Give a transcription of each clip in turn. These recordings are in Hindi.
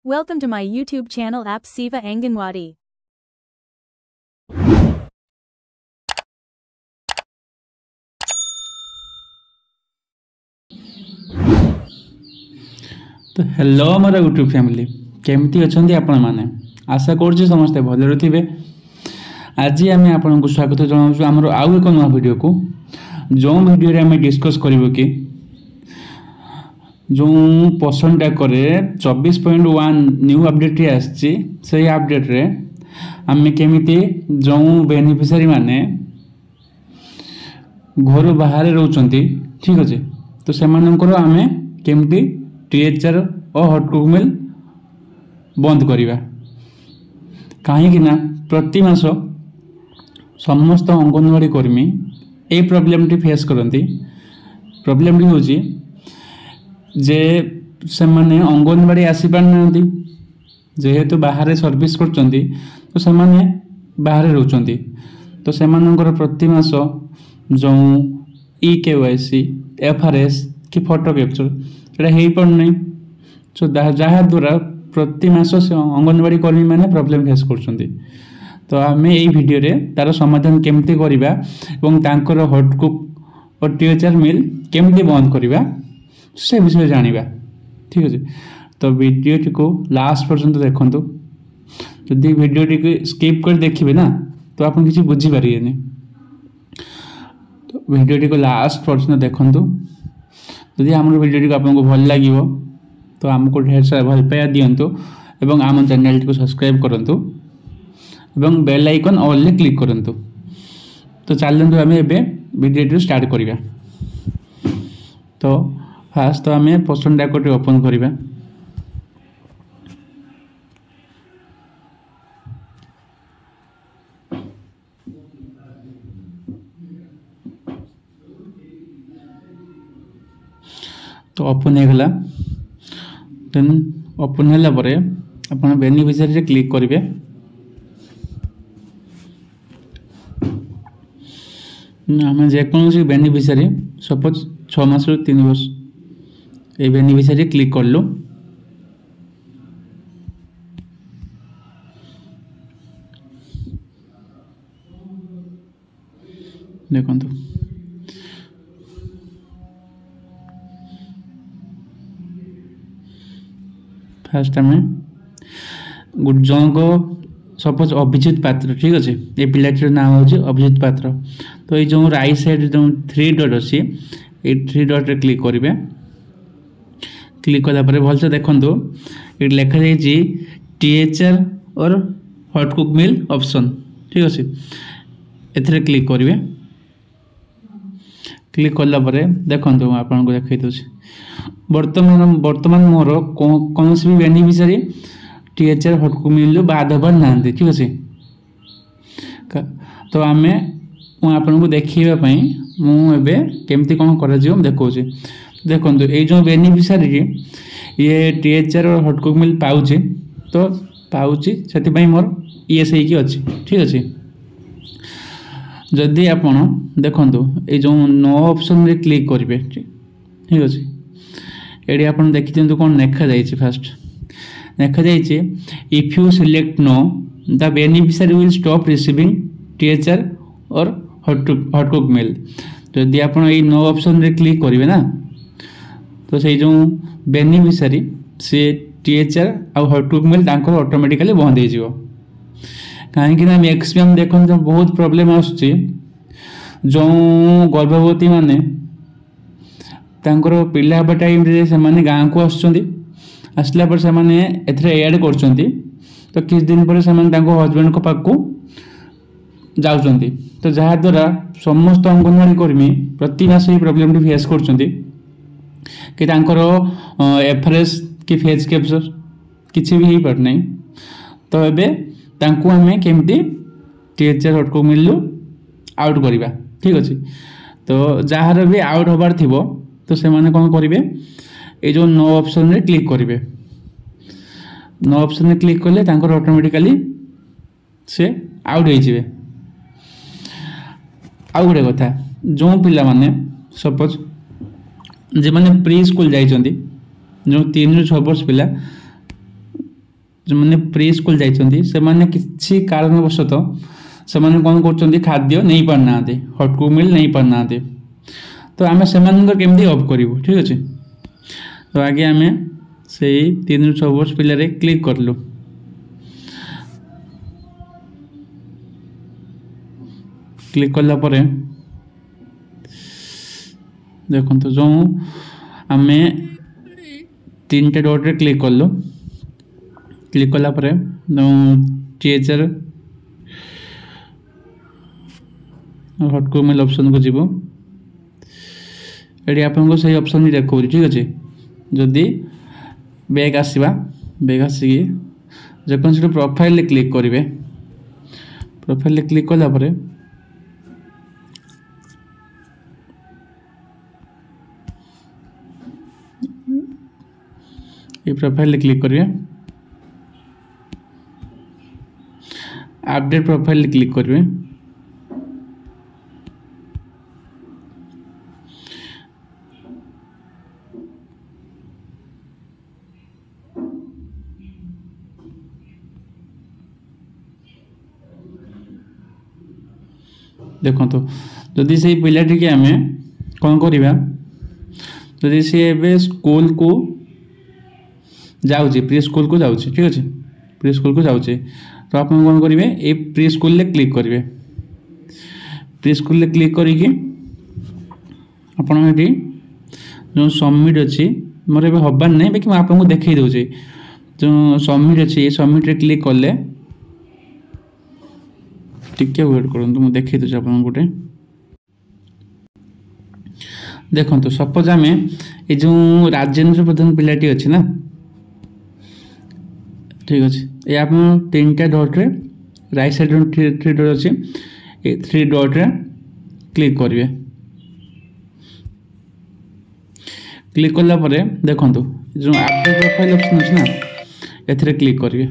Welcome to my YouTube channel App Siva Anganwadi. तो हेलो मोर यूट्यूब फैमिली केमती अच्छा आपण मैंने आशा कर समस्ते भल थे। आज आम आपको स्वागत जनाऊँ आमर आउ एक नुआ वीडियो को जो वीडियो आम डिस्कस करूँ कि जो पसंद करे 24.1 न्यू अपडेट आसी से अपडेट रे आम केमिति जो बेनिफिशियरी माने घर बाहर रोचंती ठीक अच्छे तो से आम केमिति टीएचआर और हॉटकुक मिल बंद करिबा कहीं प्रति मास समस्त अंगनवाड़ी कर्मी ए प्रॉब्लम टी फेस करती। प्रॉब्लम टी होची जे से माने अंगनवाड़ी आसी पारना जेहेतु बाहर सर्विस करचंती तो से माने बाहर रोचंती तो से मानकर प्रति मास जो EKYC FRS कि फोटो कैप्चर ये हो पारना सो जहाँ द्वारा प्रति मास से अंगनवाड़ी कर्मी मैंने प्रॉब्लम फेस करचंती। तो आम यही वीडियो रे तार समाधान केमती करिबा एवं तांकर हॉटकुक और टीएचआर मिल केमती बंद करिबा से विषय जानिबा ठीक अच्छे। तो वीडियो को लास्ट पर्यंत देखंतु जदि वीडियो टी स्किप कर देखिए ना तो आप किसी बुझी पारिबेनी। तो वीडियो को लास्ट पर्यंत देखंतु जदि आम वीडियो टी आपको भल लगे तो आमको ढेर सारा भल पाया दिंतु एवं आम चैनल को सब्सक्राइब करंतु एवं बेल आइकन ऑल ले क्लिक करंतु। तो चलते आम एवं वीडियो स्टार्ट करिबा। तो फास्ट तो आम पसंद डाक ओपन करिबा। तो ओपन होगला देन ओपन होला परे आपण बेनिफिशियरी रे क्लिक करिवे। आम जेकोसी बेनिफिशियरी सपोज 6 मास 3 वर्ष ये बेनिफिशियरी क्लिक कर लो। देखो फास्ट आम जन को सपोज अभिजित पात्र ठीक अच्छे ये पिलाटीर नाम हूँ अभिजित पात्र। तो ये जो राइट साइड जो 3 डॉट अच्छी ये 3 डॉट रे क्लिक करेंगे। क्लिक कलापर भलसे देखो ये लिखा जाइए टीएचआर और हॉटकुक मिल ऑप्शन ठीक अच्छे ए क्लिक करेंगे। क्लिक कलापर देखो आपको देखा दूसरी बर्तमान मोर कौन भी बेनिफिशियरी टीएचआर हॉटकुक मिल बाद हबार ना ठीक अच्छे। तो आम आपको देखापी मुझे केमती कौन कर देखा देखो ये जो बेनिफिशियरी ये टीएचआर और हॉटकुक मिल पाऊँ तो पाऊँ से मोर ES अच्छी ठीक अच्छे। जदि आप देखो ये जो नो ऑप्शन रे क्लिक करेंगे ठीक अच्छे ये आप देखी दिखाँ कौन लिखा जाइए। फास्ट लिखा जाइए if you select know the beneficiary will stop receiving THR और हॉटकुक मेल। तो यदि आप नो ऑप्शन रे क्लिक करेंगे ना तो से जो बेनिफिशियरी से टीएचआर और हॉटकुक मेल ऑटोमेटिकली बंद हो कहीं मैक्सिमम देखो जो बहुत प्रॉब्लम आसुची जो गर्भवती माने तांकर पिला हबा टाइम रे से माने गाँव को आसला पर से माने एथरे ऐड करचंती तो किछ दिन पर से माने तांको हस्बैंड को पाक को जाउचंती। तो जहाँ द्वारा समस्त अंगनवाड़ी कर्मी प्रति मास ये प्रॉब्लम टी फेस करचंती कि तांकर FRS कि फेस कैप्चर किसी भी हो पार नहीं। तो एबे तांको आमे केमती टीएचआर हॉटकुक मिल आउट करिबा ठीक अच्छे। तो जार भी आउट हबार थिबो तो से माने कौन करेंगे ये जो नो ऑप्शन रे क्लिक करेंगे। नो ऑप्शन रे क्लिक कले तांकर ऑटोमेटिकली से आउट हो। आउ गोटे कथा जो पिला माने सपोज जे माने प्री स्कूल जाइछंती जो 3 ରୁ 6 वर्ष पिला जो मैंने प्री स्कूल जाइछन्ती से माने किछि कारणवशत से माने कोन करछन्ती खाद्य नहीं पारना हॉट कुक मिल नहीं पारना तो आमे सेमानकर केमती ऑफ करिवो ठीक अछि। तो आगे आमे सेही 3 ରୁ 6 वर्ष पिल्ला रे क्लिक करलु। क्लिक करला परे देखो जो आमे 3टा डॉट रे क्लिक करलु। क्लिक कला परे टीएचआर हॉट कुक मिल ऑप्शन को जीवो एडी आपन को सही ऑप्शन ही देखो ठीक अछि। जदी बैक आसीबा बैक आसी जकन से प्रोफाइल ले क्लिक करिवे प्रोफाइल ले क्लिक कला परे ये प्रोफाइल ले क्लिक करिवे अपडेट प्रोफाइल ले क्लिक करिवे देखो तो जदि से पिलाटी के आमे कौन करिबा जदि से एबे स्कूल को जाउची प्री स्कूल को जाउची ठीक अछि प्री स्कूल को जाउची तो आपन कौन करिवे ए प्री स्कूल ले क्लिक करिवे प्री स्कूल ले क्लिक करी कि आपन एटी जो सबमिट अछि मोर एबे हबार नै बाकी म आपन को देखाई दउची जो सबमिट अछि ए सबमिट रे क्लिक करले टिके वेट करंतु म देखाई दउची आपन गोटे देखंतु सपोज आमे ए जो राजेंद्र प्रधान पिलाटी अछि ना ठीक अछि ए आपन 3टा डॉट रे राइट साइड रे 3 डॉट अछि ए 3 डॉट रे क्लिक करिवे क्लिक करला परे देखंतु जो अपडेट प्रोफाइल ऑप्शन अछि ना एथरे क्लिक करिवे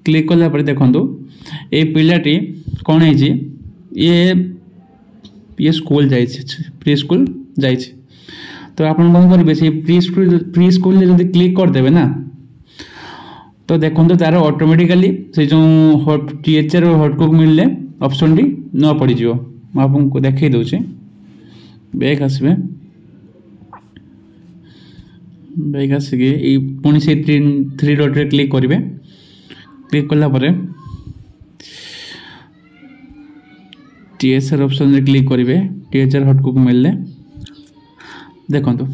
क्लिक करला परे देखंतु ए पिलाटी कोन है जी ये स्कूल जाई प्री स्कूल जाई तो आपन कोन करबे से प्री स्कूल ले जदी क्लिक कर देबे ना तो देखंतु तार ऑटोमेटिकली से जो हॉट टीएचआर और हॉट कुक मिलले ऑप्शन टी न पड़ी जिवो म आपन को देखाई दउची बैक आसीबे बैक आसीगे ए पुनी से 3 डॉट रे क्लिक करिवे क्लिक करला परे टीएचआर ऑप्शन रे क्लिक करिवे टीएचआर हॉट कुक मिलले देखंतु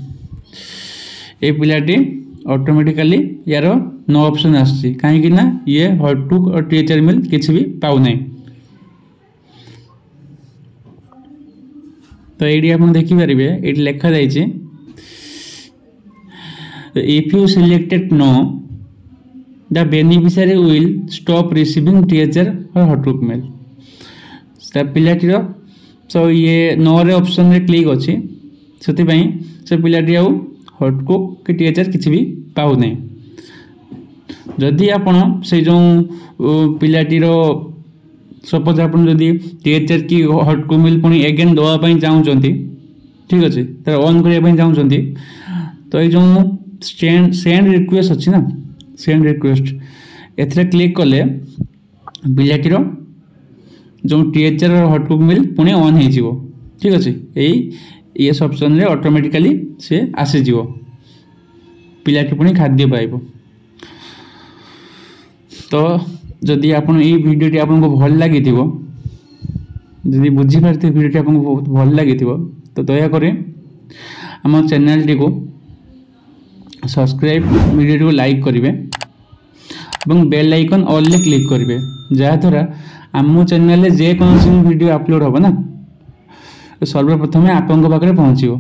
ए पिलाटी ऑटोमेटिकली यार नो ऑप्शन आसी काहे कि ना ये हॉट कुक और टीएचआर मिल किछ भी पाउ नै तो एडी आपण देखि परिबे एडी लेखा जाई छै if you selected know the beneficiary will stop receiving THR और हॉट कुक मेल पिलाटी सो ये नो रे ऑप्शन रे क्लिक अछि सेति पई से पिलाटी आउ हॉट कुक के टीएचआर किछि भी पाउ नै जदि आपण से जो पिलाटी रो सपोज आपण जदि टीएचआर की हॉट कुक मिल पुनी अगेन दवा पई चाहू चंती ठीक अछि त ऑन करिया पई चाहू चंती तो ए जो सेंड रिक्वेस्ट अछि ना सेंड रिक्वेस्ट एथरे क्लिक करले पिलाटी रो जो टीएचआर और hot cook mill Pune on हो जीवो ठीक अछि ये ऑप्शन रे ऑटोमेटिकली से आसी जीवो पिलाटी पुणी खाद्य पाइबो। तो जदि आपन ई वीडियो टी आपन को भल लागि थिबो जदि बुझी पारते वीडियो टी आपन को बहुत भल लागि थिबो तो दया करे हम चैनल टी को सब्सक्राइब वीडियो को लाइक करिवे एवं बेल आइकन ऑल ले क्लिक करिवे जहा द्वारा आम चैनल जे कौन वीडियो अपलोड होबो ना सर्वप्रथम आपन पाखरे पहुँचो।